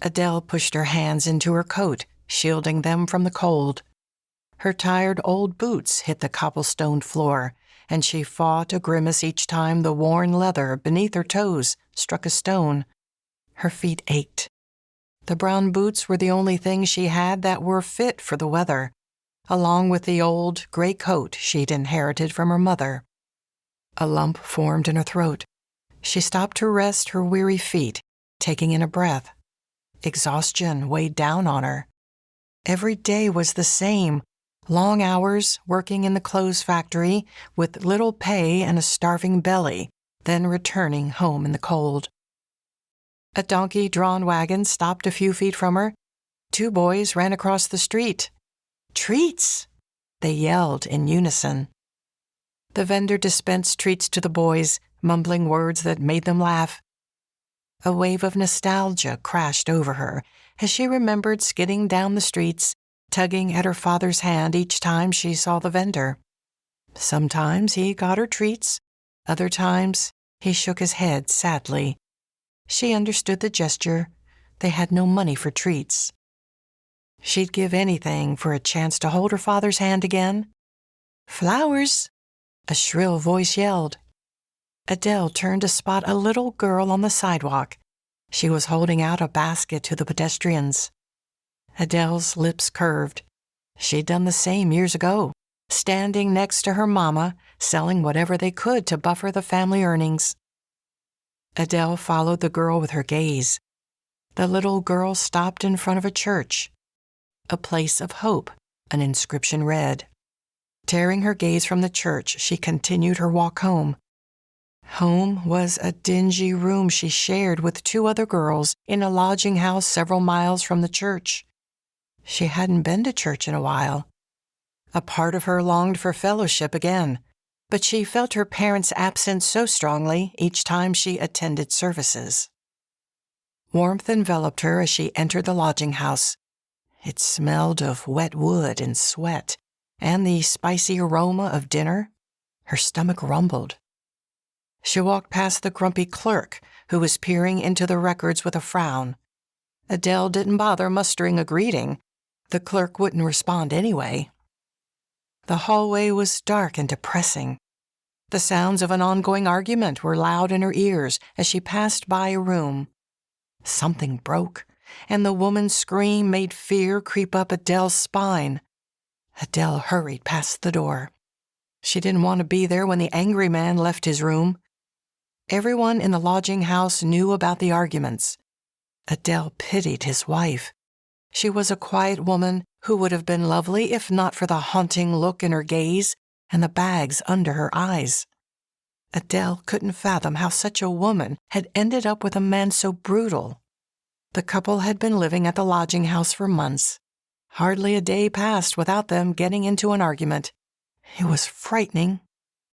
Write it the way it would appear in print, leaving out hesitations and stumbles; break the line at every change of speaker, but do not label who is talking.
Adele pushed her hands into her coat, shielding them from the cold. Her tired old boots hit the cobblestoned floor, and she fought a grimace each time the worn leather beneath her toes struck a stone. Her feet ached. The brown boots were the only things she had that were fit for the weather, along with the old gray coat she'd inherited from her mother. A lump formed in her throat. She stopped to rest her weary feet, taking in a breath. Exhaustion weighed down on her. Every day was the same. Long hours working in the clothes factory with little pay and a starving belly, then returning home in the cold. A donkey-drawn wagon stopped a few feet from her. 2 boys ran across the street. "Treats!" they yelled in unison. The vendor dispensed treats to the boys, mumbling words that made them laugh. A wave of nostalgia crashed over her as she remembered skidding down the streets, tugging at her father's hand each time she saw the vendor. Sometimes he got her treats, other times he shook his head sadly. She understood the gesture. They had no money for treats. She'd give anything for a chance to hold her father's hand again. "Flowers!" a shrill voice yelled. Adele turned to spot a little girl on the sidewalk. She was holding out a basket to the pedestrians. Adele's lips curved. She'd done the same years ago, standing next to her mama, selling whatever they could to buffer the family earnings. Adele followed the girl with her gaze. The little girl stopped in front of a church. "A place of hope," an inscription read. Tearing her gaze from the church, she continued her walk home. Home was a dingy room she shared with 2 other girls in a lodging house several miles from the church. She hadn't been to church in a while. A part of her longed for fellowship again, but she felt her parents' absence so strongly each time she attended services. Warmth enveloped her as she entered the lodging house. It smelled of wet wood and sweat, and the spicy aroma of dinner. Her stomach rumbled. She walked past the grumpy clerk, who was peering into the records with a frown. Adele didn't bother mustering a greeting. The clerk wouldn't respond anyway. The hallway was dark and depressing. The sounds of an ongoing argument were loud in her ears as she passed by a room. Something broke, and the woman's scream made fear creep up Adele's spine. Adele hurried past the door. She didn't want to be there when the angry man left his room. Everyone in the lodging house knew about the arguments. Adele pitied his wife. She was a quiet woman who would have been lovely if not for the haunting look in her gaze and the bags under her eyes. Adele couldn't fathom how such a woman had ended up with a man so brutal. The couple had been living at the lodging house for months. Hardly a day passed without them getting into an argument. It was frightening